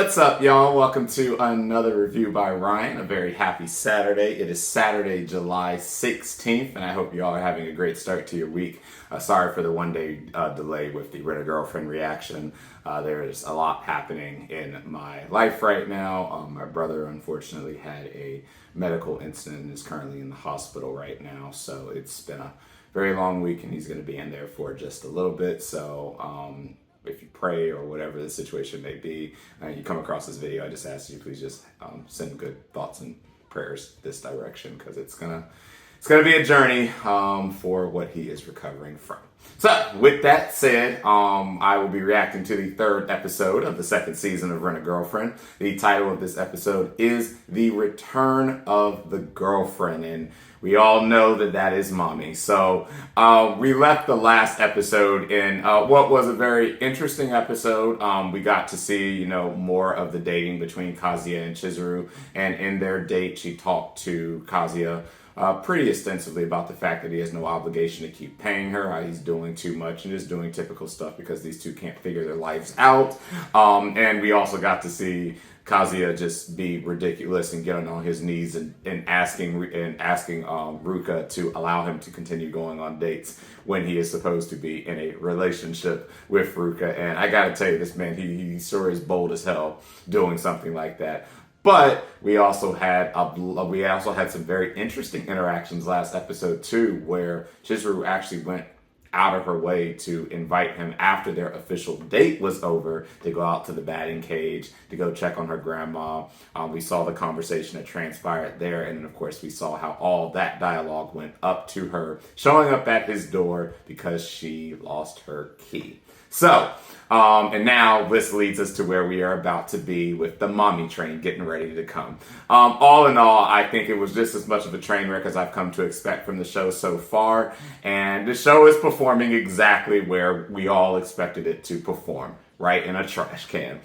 What's up, y'all? Welcome to another review by Ryan. A very happy Saturday. It is Saturday, July 16th, and I hope you all are having a great start to your week. Sorry for the one-day delay with the Rent-A-Girlfriend reaction. There is a lot happening in my life right now. My brother, unfortunately, had a medical incident and is currently in the hospital right now, so it's been a very long week, and he's going to be in there for just a little bit, so if you pray or whatever the situation may be, you come across this video, I just ask you please just send good thoughts and prayers this direction, because it's gonna be a journey for what he is recovering from. So with that said, I will be reacting to the third episode of the second season of Rent-A-Girlfriend. The title of this episode is The Return of the Girlfriend, and we all know that that is mommy. So we left the last episode in what was a very interesting episode. We got to see, more of the dating between Kazuya and Chizuru. And in their date, she talked to Kazuya pretty extensively about the fact that he has no obligation to keep paying her, how he's doing too much and just doing typical stuff because these two can't figure their lives out. And we also got to see Kazuya just be ridiculous and getting on his knees and asking Ruka to allow him to continue going on dates when he is supposed to be in a relationship with Ruka. And I gotta tell you, this man, he sure is bold as hell doing something like that. But we also had some very interesting interactions last episode too, where Chizuru actually went out of her way to invite him after their official date was over to go out to the batting cage to go check on her grandma. We saw the conversation that transpired there, and then of course we saw how all that dialogue went up to her showing up at his door because she lost her key. So, and now this leads us to where we are about to be with the mommy train getting ready to come. All in all, I think it was just as much of a train wreck as I've come to expect from the show so far. And the show is performing exactly where we all expected it to perform, right? In a trash can.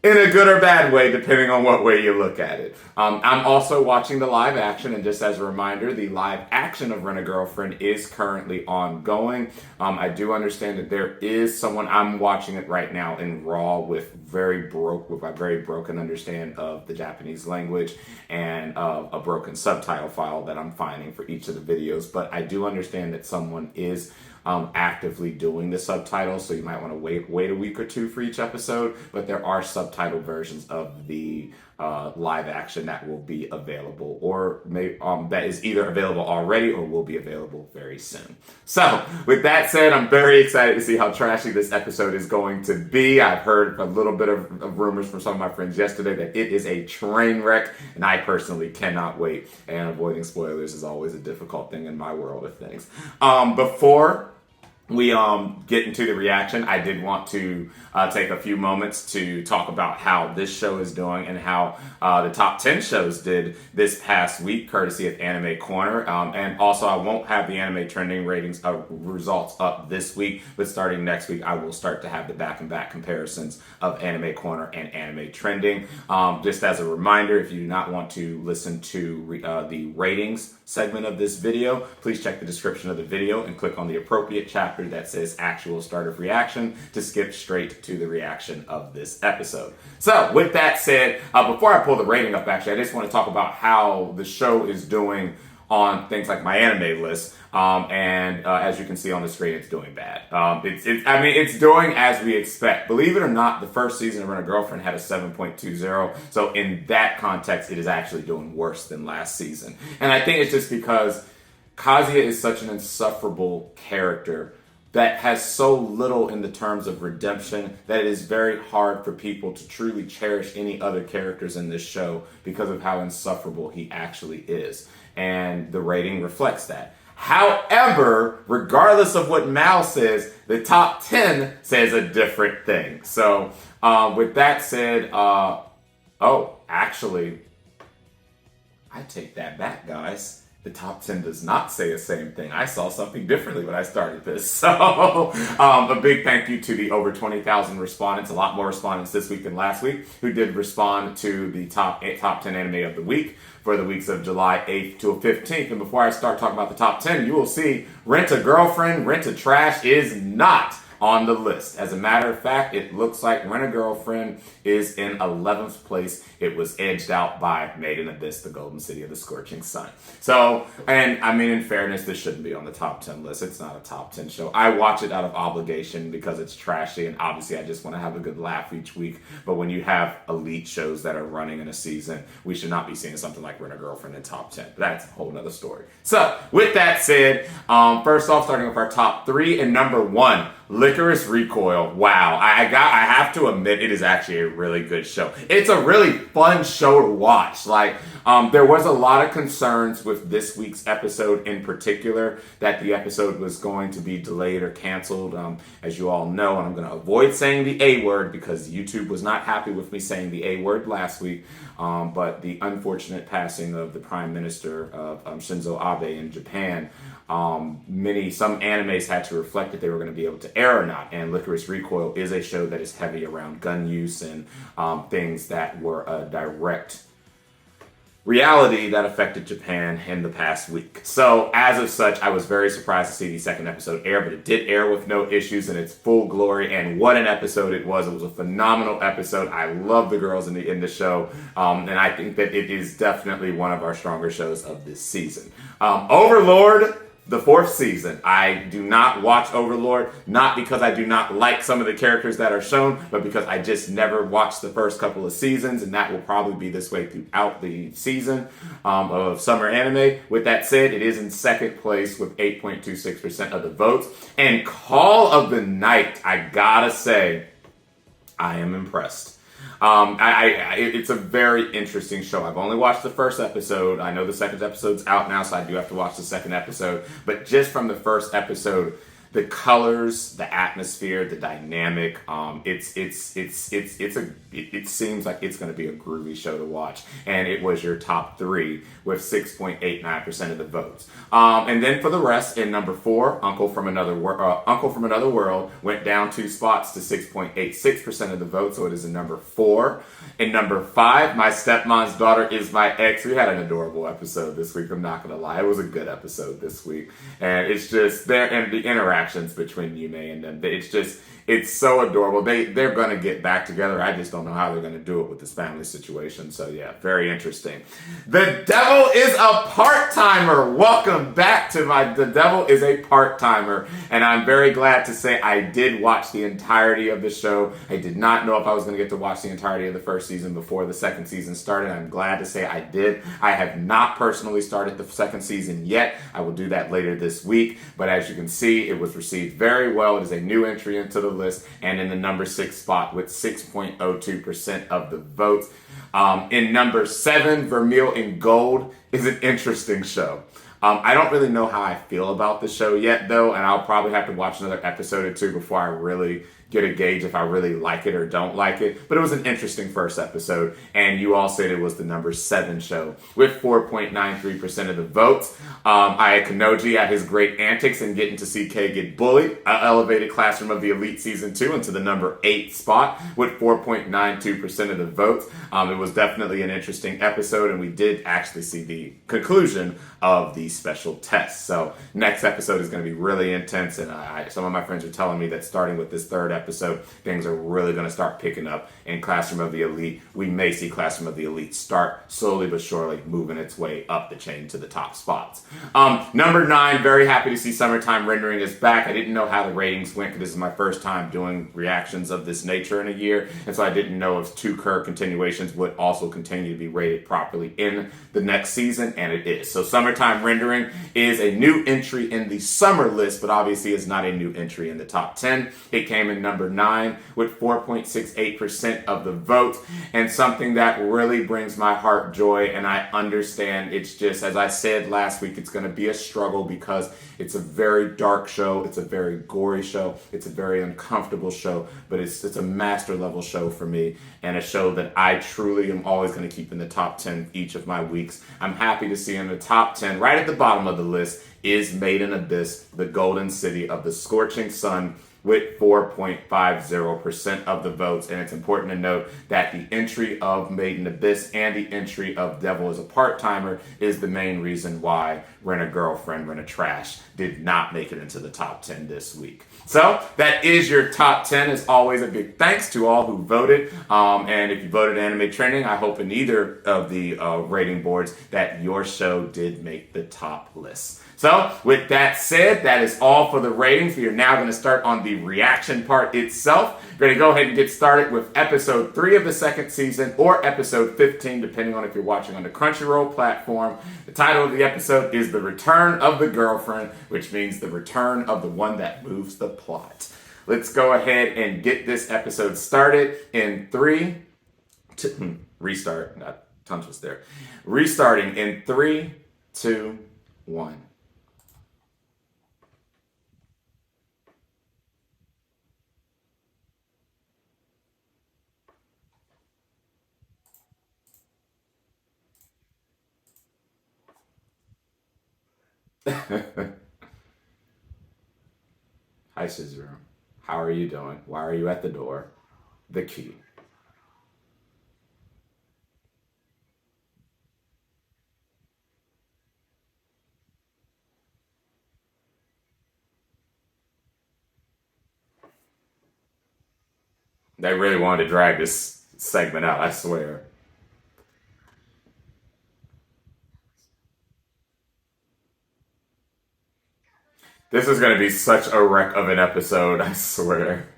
In a good or bad way, depending on what way you look at it. I'm also watching the live action, and just as a reminder, the live action of Rent-A-Girlfriend is currently ongoing. I do understand that there is someone, I'm watching it right now in Raw with a very broken understanding of the Japanese language and a broken subtitle file that I'm finding for each of the videos. But I do understand that someone is actively doing the subtitles, so you might want to wait a week or two for each episode, but there are subtitle versions of the live action that will be available, or that is either available already or will be available very soon. So with that said, I'm very excited to see how trashy this episode is going to be. I've heard a little bit of rumors from some of my friends yesterday that it is a train wreck, and I personally cannot wait, and avoiding spoilers is always a difficult thing in my world of things. Before we get into the reaction, I did want to take a few moments to talk about how this show is doing and how the top 10 shows did this past week, courtesy of Anime Corner. And also, I won't have the anime trending ratings results up this week, but starting next week, I will start to have the back-and-back comparisons of Anime Corner and Anime Trending. Just as a reminder, if you do not want to listen to the ratings segment of this video, please check the description of the video and click on the appropriate chapter that says actual start of reaction to skip straight to the reaction of this episode. So with that said, before I pull the rating up, actually, I just want to talk about how the show is doing on things like my anime list. And as you can see on the screen, it's doing bad. It's doing as we expect. Believe it or not, the first season of Rent-A-Girlfriend had a 7.20. So in that context, it is actually doing worse than last season. And I think it's just because Kazuya is such an insufferable character that has so little in the terms of redemption that it is very hard for people to truly cherish any other characters in this show because of how insufferable he actually is. And the rating reflects that. However, regardless of what Mal says, the top 10 says a different thing. So with that said, actually, I take that back, guys. The top 10 does not say the same thing. I saw something differently when I started this. So a big thank you to the over 20,000 respondents, a lot more respondents this week than last week, who did respond to the top 10 anime of the week for the weeks of July 8th to 15th. And before I start talking about the top 10, you will see Rent-A-Girlfriend, Rent-A-Trash is not on the list. As a matter of fact, it looks like Rent-A-Girlfriend is in 11th place. It was edged out by Made in Abyss, the Golden City of the Scorching Sun. So, and I mean, in fairness, this shouldn't be on the top 10 list. It's not a top 10 show. I watch it out of obligation because it's trashy, and obviously I just want to have a good laugh each week. But when you have elite shows that are running in a season, we should not be seeing something like Rent-A-Girlfriend in top 10. But that's a whole nother story. So, with that said, first off, starting with our top 3, and number 1, Licorice Recoil. Wow, I have to admit, it is actually a really good show. It's a really fun show to watch. Like, there was a lot of concerns with this week's episode in particular, that the episode was going to be delayed or canceled, as you all know, and I'm going to avoid saying the A word because YouTube was not happy with me saying the A word last week, but the unfortunate passing of the Prime Minister of Shinzo Abe in Japan, some animes had to reflect that they were going to be able to air or not, and Licorice Recoil is a show that is heavy around gun use and things that were a direct reality that affected Japan in the past week. So, as of such, I was very surprised to see the second episode air, but it did air with no issues in its full glory, and what an episode it was. It was a phenomenal episode. I love the girls in the show, and I think that it is definitely one of our stronger shows of this season. Overlord, the 4th season. I do not watch Overlord, not because I do not like some of the characters that are shown, but because I just never watched the first couple of seasons, and that will probably be this way throughout the season of summer anime. With that said, it is in 2nd place with 8.26% of the votes. And Call of the Night, I gotta say, I am impressed. It's a very interesting show. I've only watched the first episode. I know the second episode's out now, so I do have to watch the second episode. But just from the first episode, the colors, the atmosphere, the dynamic, it seems like it's going to be a groovy show to watch. And it was your top 3 with 6.89% of the votes. And then for the rest, in number 4, Uncle from Another World went down 2 spots to 6.86% of the vote, so it is in number 4. In number 5, My Stepmom's Daughter Is My Ex. We had an adorable episode this week, I'm not going to lie. It was a good episode this week. And it's just there, and the interactions between Yume and them, it's so adorable. They're going to get back together. I just don't know how they're going to do it with this family situation. So yeah, very interesting. The Devil is a Part-Timer. Welcome back to The Devil is a Part-Timer. And I'm very glad to say I did watch the entirety of the show. I did not know if I was going to get to watch the entirety of the first season before the second season started. I'm glad to say I did. I have not personally started the second season yet. I will do that later this week. But as you can see, it was received very well. It is a new entry into the list and in the number 6 spot with 6.02% of the votes. In number 7, Vermeil in Gold is an interesting show. I don't really know how I feel about the show yet, though, and I'll probably have to watch another episode or 2 before I really get a gauge if I really like it or don't like it. But it was an interesting first episode, and you all said it was the number 7 show with 4.93% of the votes. Kanojo had his great antics and getting to see Kei get bullied. Elevated Classroom of the Elite Season 2 into the number 8 spot with 4.92% of the votes. It was definitely an interesting episode, and we did actually see the conclusion of the special test. So next episode is going to be really intense, and some of my friends are telling me that starting with this 3rd episode, things are really going to start picking up in Classroom of the Elite. We may see Classroom of the Elite start slowly but surely moving its way up the chain to the top spots. Number 9, very happy to see Summertime Rendering is back. I didn't know how the ratings went because this is my first time doing reactions of this nature in a year, and so I didn't know if 2 current continuations would also continue to be rated properly in the next season, and it is. So Summertime Rendering is a new entry in the summer list, but obviously is not a new entry in the top 10. It came in number 9 with 4.68% of the vote, and something that really brings my heart joy, and I understand it's just, as I said last week, it's going to be a struggle because it's a very dark show, it's a very gory show, it's a very uncomfortable show, but it's a master level show for me, and a show that I truly am always going to keep in the top 10 each of my weeks. I'm happy to see in the top 10, right at the bottom of the list, is Made in Abyss, the Golden City of the Scorching Sun, with 4.50% of the votes. And it's important to note that the entry of Made in Abyss and the entry of Devil is a Part-Timer is the main reason why Rent a Girlfriend, Rent a Trash did not make it into the top 10 this week. So that is your top 10. As always, a big thanks to all who voted. And if you voted Anime Trending, I hope in either of the rating boards that your show did make the top list. So with that said, that is all for the ratings. We are now going to start on the reaction part itself. We're going to go ahead and get started with episode 3 of the second season, or episode 15, depending on if you're watching on the Crunchyroll platform. The title of the episode is The Return of the Girlfriend, which means the return of the one that moves the plot. Let's go ahead and get this episode started in 3, 2, restart, not tongue twist there. Restarting in 3, 2, 1. Hi, Shizuru. How are you doing? Why are you at the door? The key. They really wanted to drag this segment out, I swear. This is going to be such a wreck of an episode, I swear.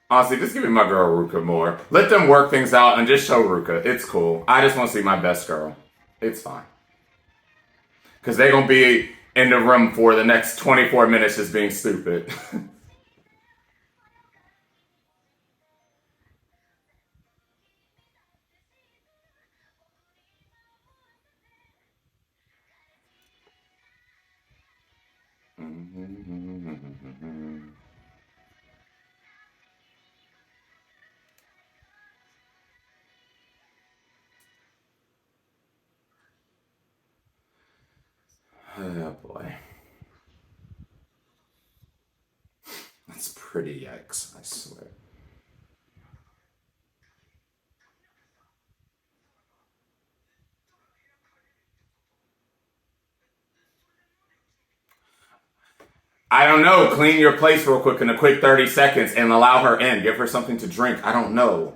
Honestly, just give me my girl Ruka more. Let them work things out and just show Ruka. It's cool. I just want to see my best girl. It's fine. Because they're going to be in the room for the next 24 minutes just being stupid. Oh boy. That's pretty yikes, I swear. I don't know. Clean your place real quick in a quick 30 seconds and allow her in. Give her something to drink. I don't know.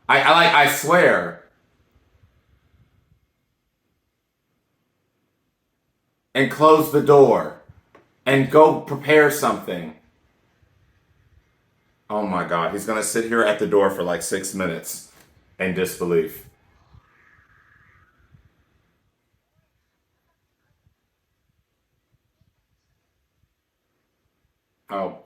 I swear. And close the door. And go prepare something. Oh my god. He's going to sit here at the door for like 6 minutes in disbelief. Oh.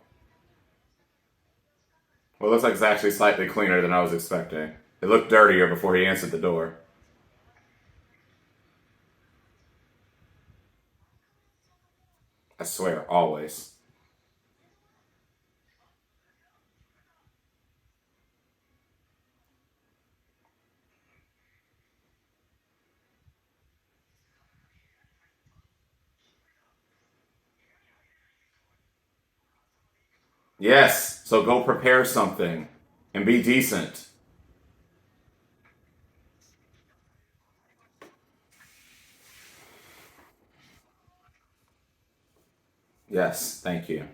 Well, it looks like it's actually slightly cleaner than I was expecting. It looked dirtier before he answered the door. I swear, always. Yes, so go prepare something and be decent. Yes, thank you.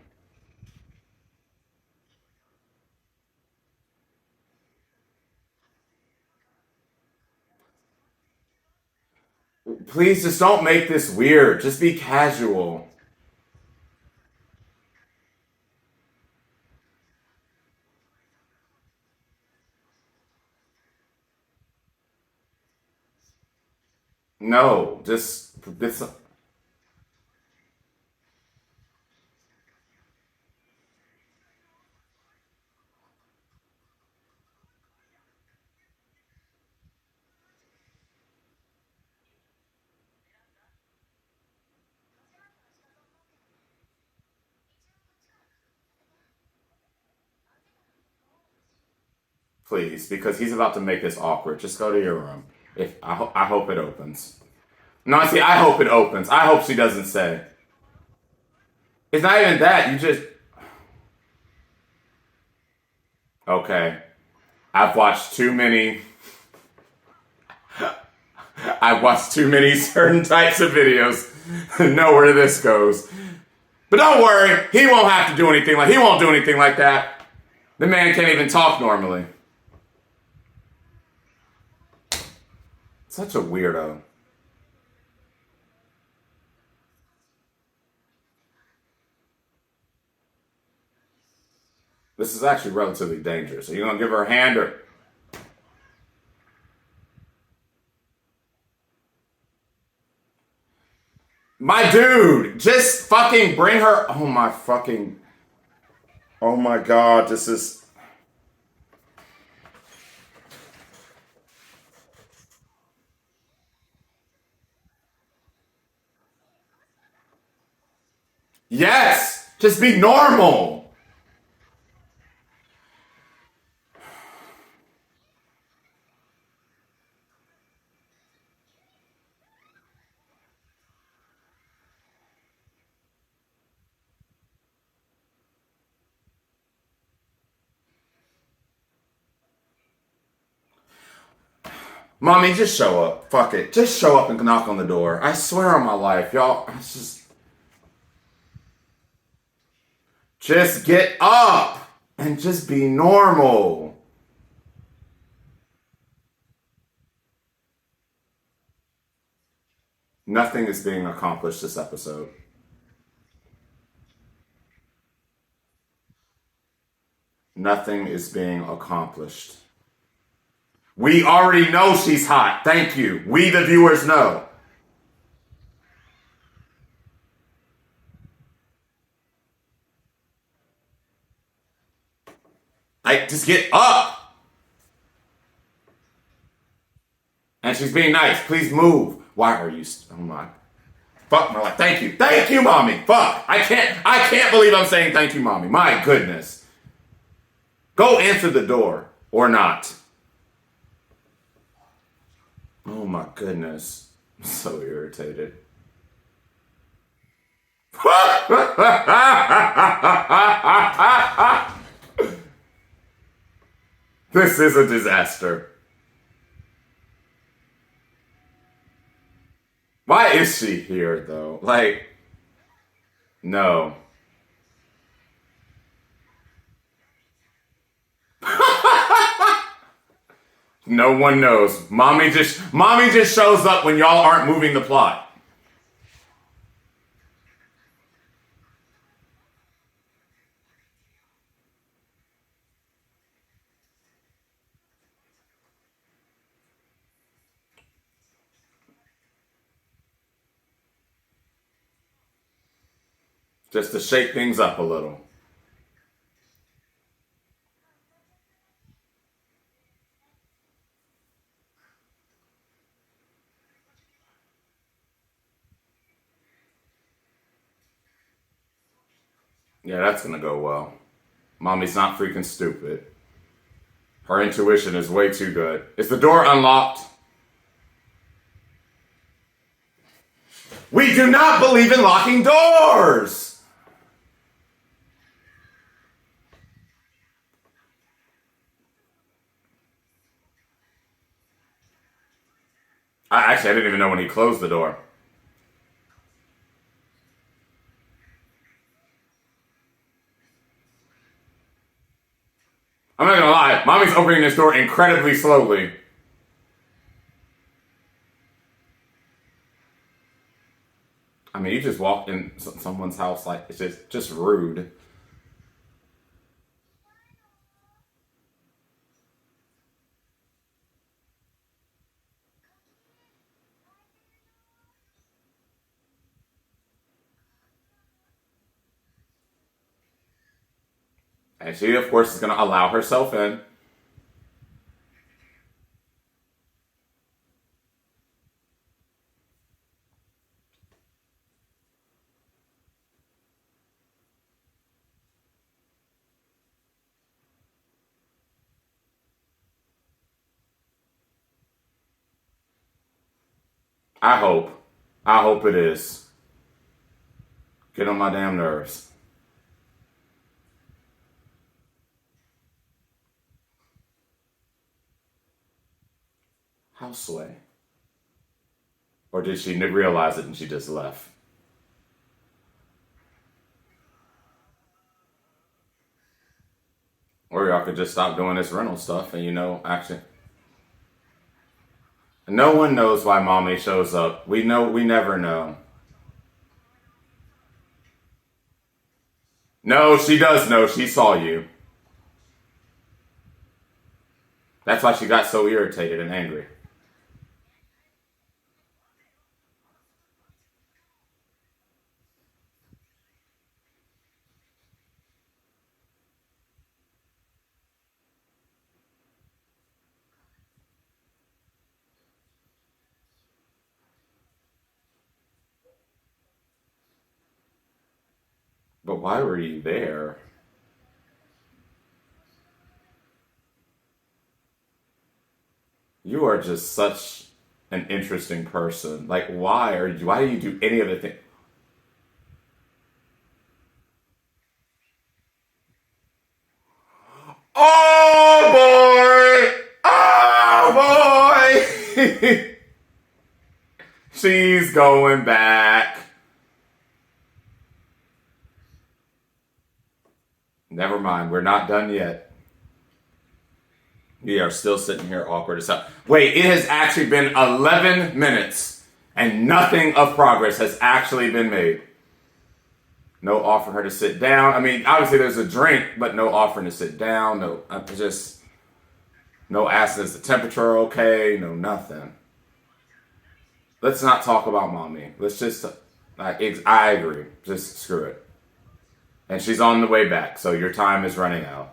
Please just don't make this weird. Just be casual. No, just it's please, because he's about to make this awkward. Just go to your room. If I hope it opens. No, see, I hope it opens. I hope she doesn't say. It's not even that. You just okay. I've watched too many. I've watched too many certain types of videos. Know where this goes. But don't worry, he won't have to do anything like he won't do anything like that. The man can't even talk normally. Such a weirdo. This is actually relatively dangerous. Are you gonna give her a hand or my dude? Just fucking bring her. Oh my fucking. Oh my god, this is. Yes! Just be normal! Mommy, just show up. Fuck it. Just show up and knock on the door. I swear on my life, y'all. It's just get up and just be normal. Nothing is being accomplished this episode. Nothing is being accomplished. We already know she's hot. Thank you. We, the viewers, know. Like, just get up. And she's being nice. Please move. Why are you? Oh my. Fuck my life. Thank you. Thank you, mommy. Fuck. I can't believe I'm saying thank you, mommy. My goodness. Go answer the door. Or not. Oh my goodness. I'm so irritated. This is a disaster. Why is she here though? Like, no. No one knows. Mommy just shows up when y'all aren't moving the plot. Just to shake things up a little. Yeah, that's gonna go well. Mommy's not freaking stupid. Her intuition is way too good. Is the door unlocked? We do not believe in locking doors! I didn't even know when he closed the door. I'm not gonna lie, mommy's opening this door incredibly slowly. I mean, you just walked in someone's house like it's just rude. And she, of course, is going to allow herself in. I hope. I hope it is. Get on my damn nerves. How sway? Or did she realize it and she just left? Or y'all could just stop doing this rental stuff and, actually. No one knows why mommy shows up. We never know. No, she does know. She saw you. That's why she got so irritated and angry. But why were you there? You are just such an interesting person. Like, why do you do any other thing? Oh boy! Oh boy! She's going back. Never mind, we're not done yet. We are still sitting here awkward as hell. Wait, it has actually been 11 minutes and nothing of progress has actually been made. No offering her to sit down. I mean, obviously there's a drink, but no offering to sit down. No, just no asking is the temperature okay. No nothing. Let's not talk about mommy. Let's just. I agree. Just screw it. And she's on the way back, so your time is running out.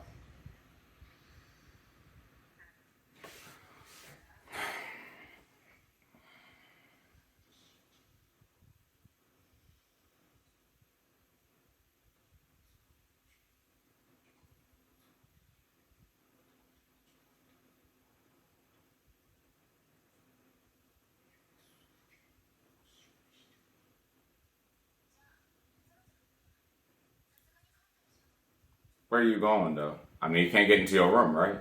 Where are you going though? I mean, you can't get into your room, right?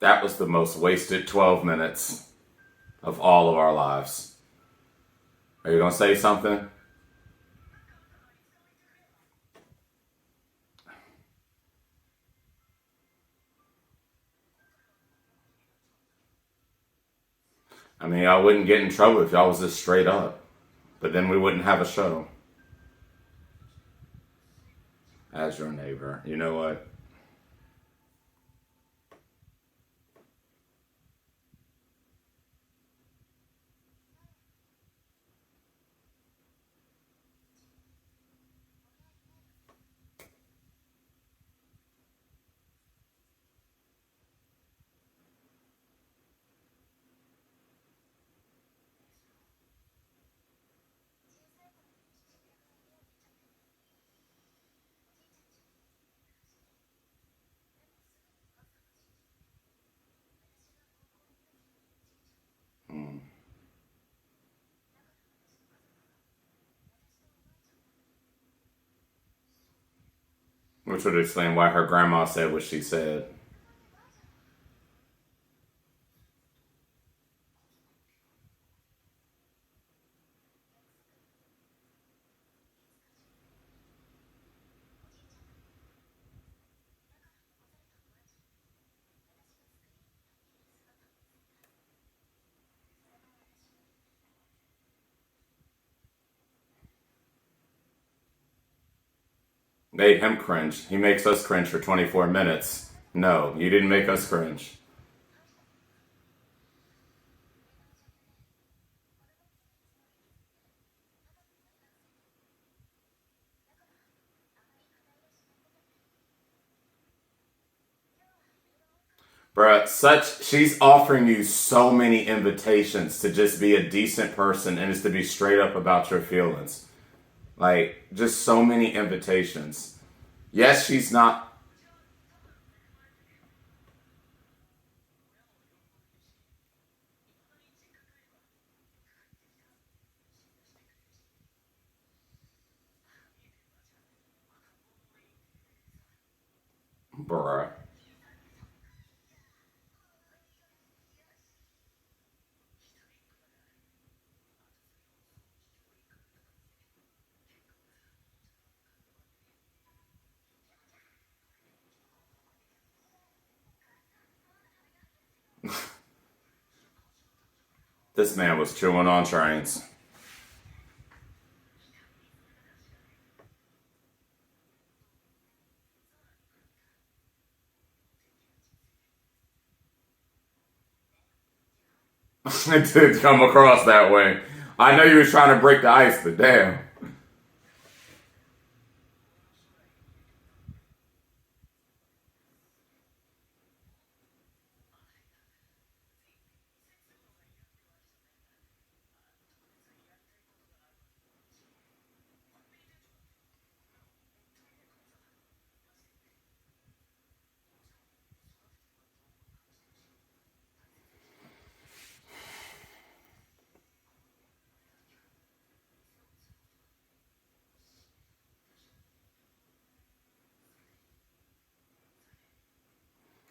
That was the most wasted 12 minutes of all of our lives. Are you gonna say something? I mean, I wouldn't get in trouble if y'all was just straight up, but then we wouldn't have a show. As your neighbor, you know what? Hmm. Which would explain why her grandma said what she said. Made him cringe. He makes us cringe for 24 minutes. No, you didn't make us cringe. Bruh, she's offering you so many invitations to just be a decent person and just to be straight up about your feelings. Like, just so many invitations. Yes, she's not. Bruh. This man was chewing on trains. It did come across that way. I know you was trying to break the ice, but damn.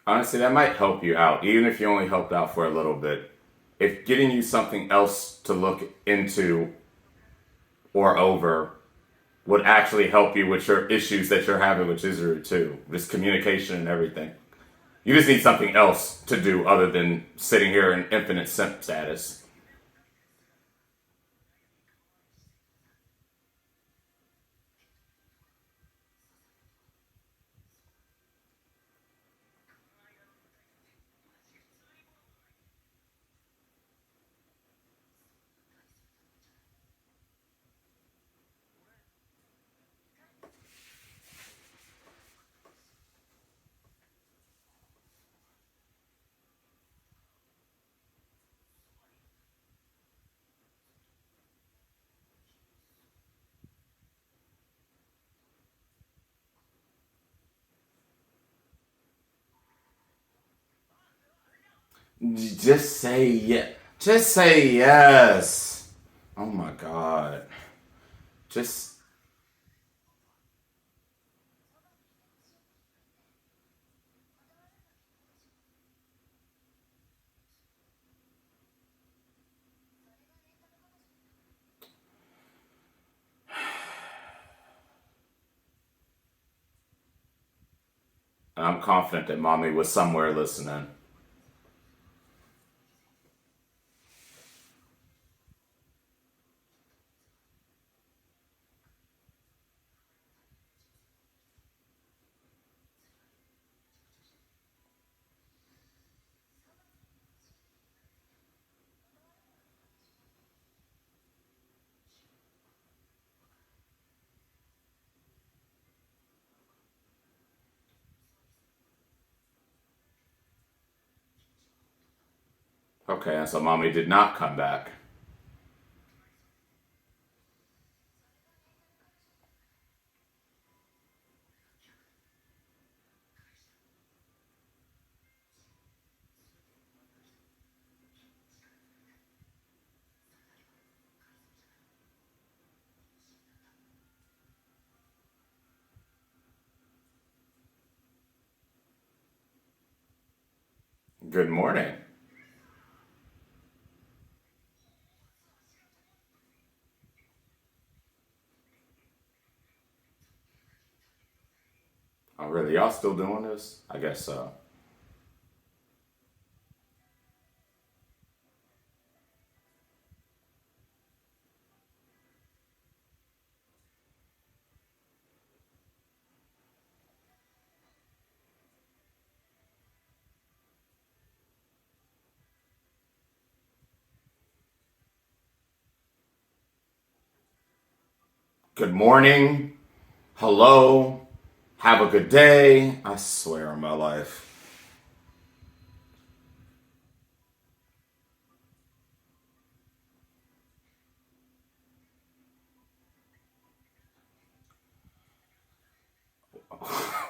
Honestly, that might help you out, even if you only helped out for a little bit. If getting you something else to look into or over would actually help you with your issues that you're having with Chizuru too, this communication and everything. You just need something else to do other than sitting here in infinite simp status. Just say yeah. Just say yes. Oh my god. Just I'm confident that mommy was somewhere listening. Okay, and so mommy did not come back. Good morning. Oh, really? Y'all still doing this? I guess so. good morning, hello, have a good day. I swear on my life.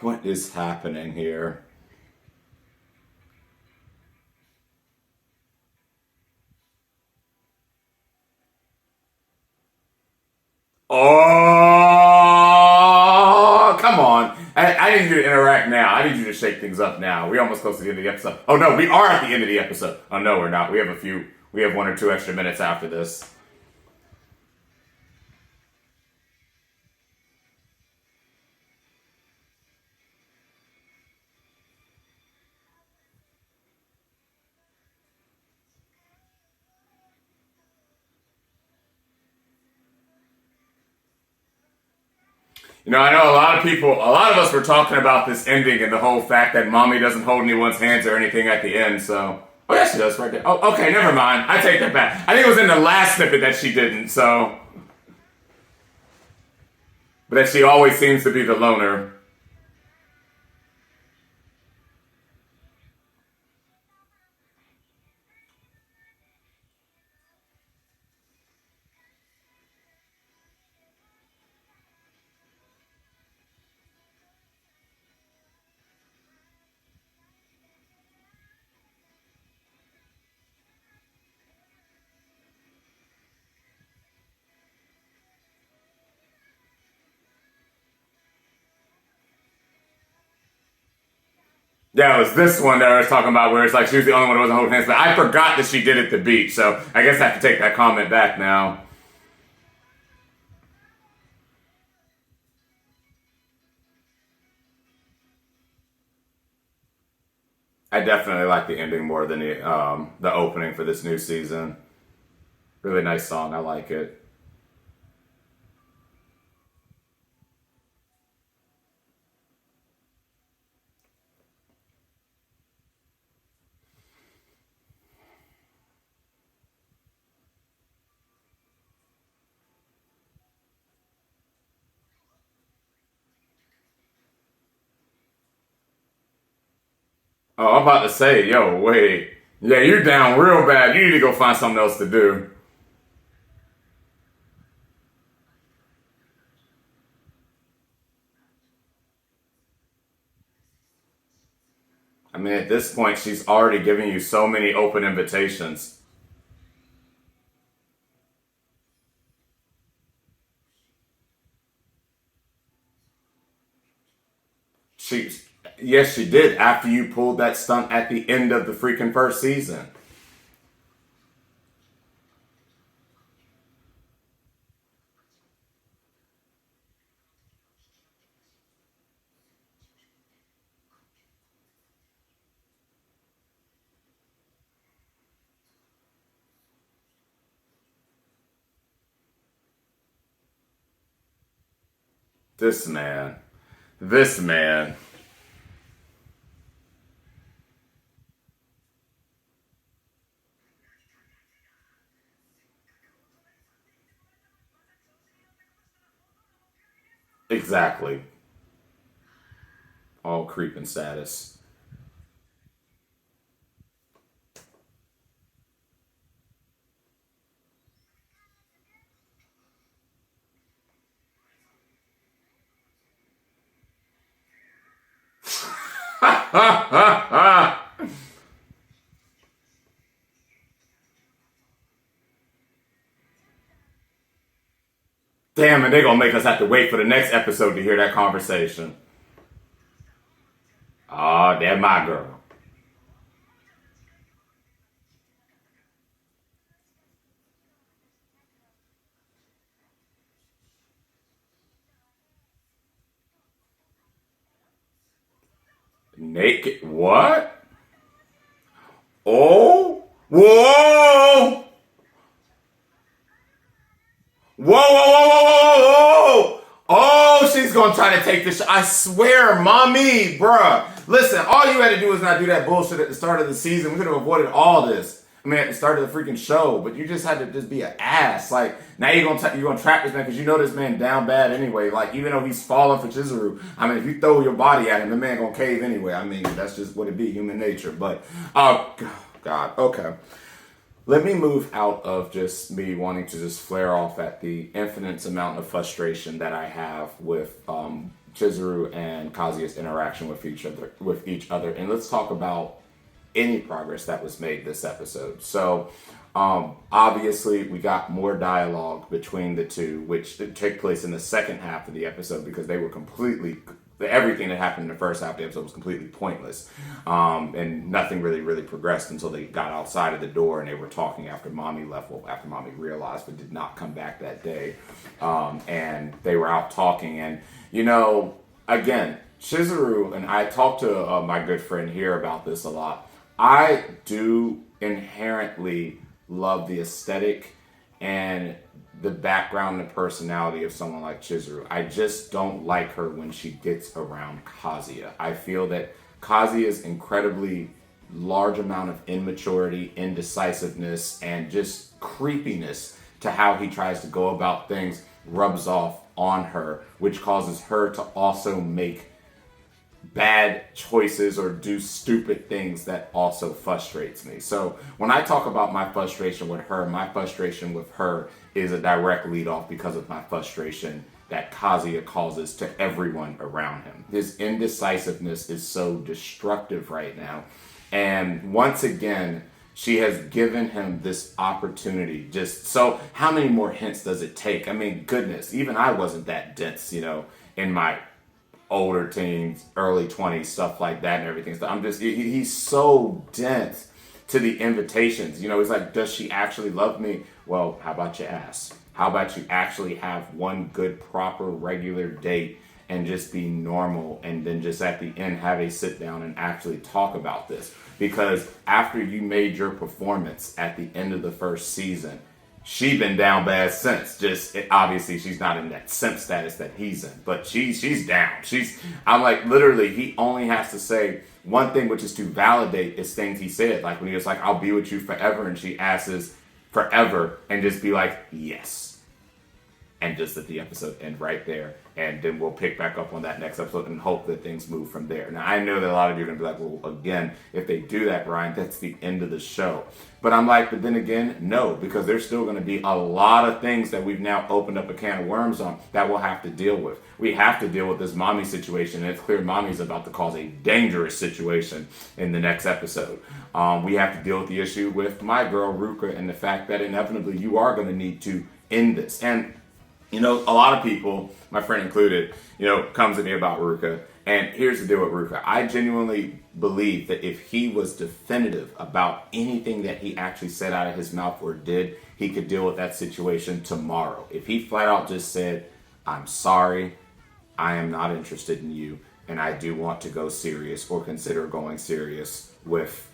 What is happening here? Oh, come on. I need you to interact now. I need you to shake things up now. We're almost close to the end of the episode. Oh, no, we are at the end of the episode. Oh, no, we're not. We have 1 or 2 extra minutes after this. I know a lot of us were talking about this ending and the whole fact that mommy doesn't hold anyone's hands or anything at the end, so. Oh, yeah, she does right there. Oh, okay, never mind. I take that back. I think it was in the last snippet that she didn't, so. But that she always seems to be the loner. Yeah, it was this one that I was talking about where it's like she was the only one who wasn't holding hands, but I forgot that she did at the beach, so I guess I have to take that comment back now. I definitely like the ending more than the opening for this new season. Really nice song. I like it. Oh, I'm about to say, yo, wait. Yeah, you're down real bad. You need to go find something else to do. I mean, at this point, she's already giving you so many open invitations. She, yes, she did after you pulled that stunt at the end of the freaking first season. This man. This man. Exactly. All creeping status. Damn, and they're gonna make us have to wait for the next episode to hear that conversation. Oh, that's my girl. Naked? What? Oh? Whoa! Whoa, whoa, whoa, whoa, whoa, whoa! Oh, she's gonna try to take this. I swear, mommy, bruh. Listen, all you had to do was not do that bullshit at the start of the season. We could have avoided all this. I mean, at the start of the freaking show, but you just had to just be an ass. Like, now you're gonna trap this man because you know this man down bad anyway. Like, even though he's falling for Chizuru, I mean, if you throw your body at him, the man gonna cave anyway. I mean, that's just what it be, human nature. But, oh, God, okay. Let me move out of just me wanting to just flare off at the infinite amount of frustration that I have with Chizuru and Kazuya's interaction with each other, and let's talk about any progress that was made this episode. So, obviously, we got more dialogue between the two, which took place in the second half of the episode because they were everything that happened in the first half of the episode was completely pointless. And nothing really progressed until they got outside of the door and they were talking after Mommy left, after Mommy realized but did not come back that day. And they were out talking. And, again, Chizuru, and I talked to my good friend here about this a lot, I do inherently love the aesthetic and the background and personality of someone like Chizuru. I just don't like her when she gets around Kazuya. I feel that Kazuya's incredibly large amount of immaturity, indecisiveness, and just creepiness to how he tries to go about things rubs off on her, which causes her to also make bad choices or do stupid things that also frustrates me. So when I talk about my frustration with her is a direct lead off because of my frustration that Kazuya causes to everyone around him. His indecisiveness is so destructive right now. And once again, she has given him this opportunity. So how many more hints does it take? I mean, goodness, even I wasn't that dense, in my older teens, early 20s, stuff like that and everything. So he's so dense to the invitations. He's like, does she actually love me? Well, how about you ask? How about you actually have one good, proper, regular date and just be normal, and then just at the end have a sit down and actually talk about this? Because after you made your performance at the end of the first season, she been down bad since. Obviously she's not in that simp status that he's in, but she's down. I'm like, literally, he only has to say one thing, which is to validate his things he said. Like when he was like, I'll be with you forever, and she asks forever, and just be like, yes. And just let the episode end right there. And then we'll pick back up on that next episode and hope that things move from there. Now, I know that a lot of you are going to be like, well, again, if they do that, Ryan, that's the end of the show. But I'm like, but then again, no, because there's still going to be a lot of things that we've now opened up a can of worms on that we'll have to deal with. We have to deal with this Mommy situation, and it's clear Mommy's about to cause a dangerous situation in the next episode. We have to deal with the issue with my girl, Ruka, and the fact that inevitably you are going to need to end this. And a lot of people, my friend included, comes to me about Ruka. And here's the deal with Ruka. I genuinely believe that if he was definitive about anything that he actually said out of his mouth or did, he could deal with that situation tomorrow. If he flat out just said, I'm sorry, I am not interested in you, and I do want to go serious or consider going serious with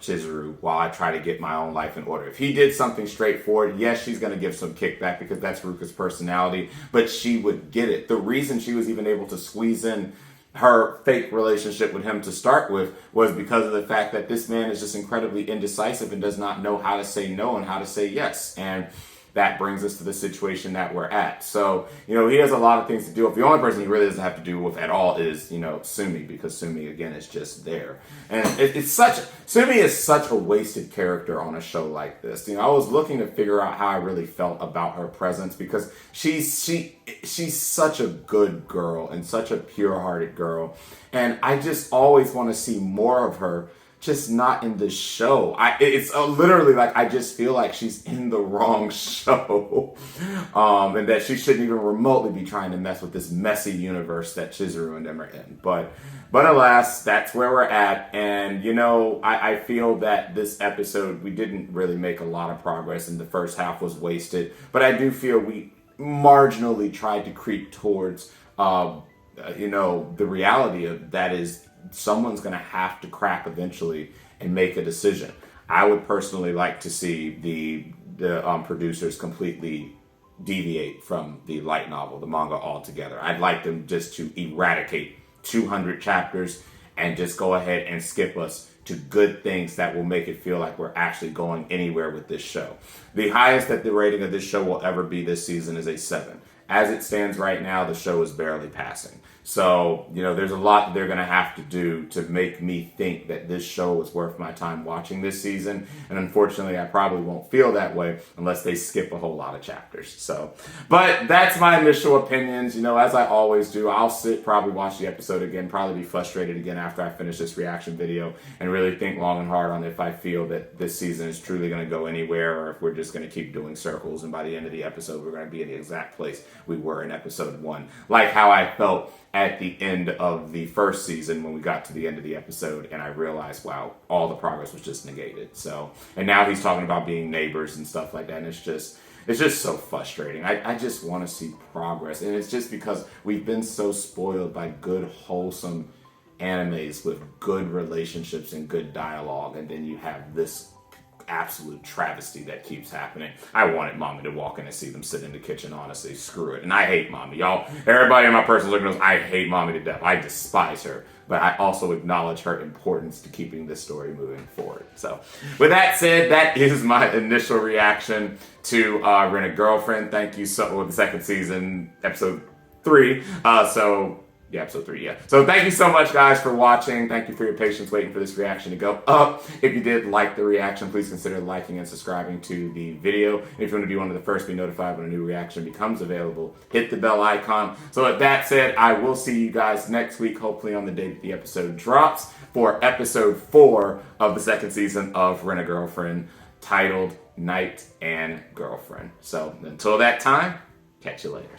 Chizuru while I try to get my own life in order. If he did something straightforward, yes, she's going to give some kickback because that's Ruka's personality, but she would get it. The reason she was even able to squeeze in her fake relationship with him to start with was because of the fact that this man is just incredibly indecisive and does not know how to say no and how to say yes. And that brings us to the situation that we're at. So, he has a lot of things to deal with. The only person he really doesn't have to deal with at all is, Sumi, because Sumi, again, is just there. And Sumi is such a wasted character on a show like this. I was looking to figure out how I really felt about her presence because she's such a good girl and such a pure-hearted girl. And I just always want to see more of her, just not in the show. It's literally like I just feel like she's in the wrong show, and that she shouldn't even remotely be trying to mess with this messy universe that Chizuru and them are in. But alas, that's where we're at. And I feel that this episode we didn't really make a lot of progress, and the first half was wasted. But I do feel we marginally tried to creep towards the reality of that is someone's going to have to crack eventually and make a decision. I would personally like to see the producers completely deviate from the light novel, the manga altogether. I'd like them just to eradicate 200 chapters and just go ahead and skip us to good things that will make it feel like we're actually going anywhere with this show. The highest that the rating of this show will ever be this season is a 7. As it stands right now, the show is barely passing. So, there's a lot they're going to have to do to make me think that this show is worth my time watching this season. And unfortunately, I probably won't feel that way unless they skip a whole lot of chapters. So, but that's my initial opinions. As I always do, I'll probably watch the episode again, probably be frustrated again after I finish this reaction video and really think long and hard on if I feel that this season is truly going to go anywhere or if we're just going to keep doing circles. And by the end of the episode, we're going to be in the exact place we were in episode 1. Like how I felt at the end of the first season when we got to the end of the episode and I realized, wow, all the progress was just negated. So, and now he's talking about being neighbors and stuff like that. And it's just so frustrating. I just want to see progress. And it's just because we've been so spoiled by good, wholesome animes with good relationships and good dialogue. And then you have this absolute travesty that keeps happening. I wanted Mommy to walk in and see them sit in the kitchen, honestly. Screw it. And I hate Mommy. Y'all, everybody in my personal circle knows I hate Mommy to death. I despise her. But I also acknowledge her importance to keeping this story moving forward. So, with that said, that is my initial reaction to Rent a Girlfriend. Thank you the second season, episode 3. Episode 3, yeah. So thank you so much, guys, for watching. Thank you for your patience waiting for this reaction to go up. If you did like the reaction, please consider liking and subscribing to the video. And if you want to be one of the first to be notified when a new reaction becomes available, hit the bell icon. So with that said, I will see you guys next week, hopefully on the day that the episode drops, for episode 4 of the second season of Rent a Girlfriend, titled Knight and Girlfriend. So until that time, catch you later.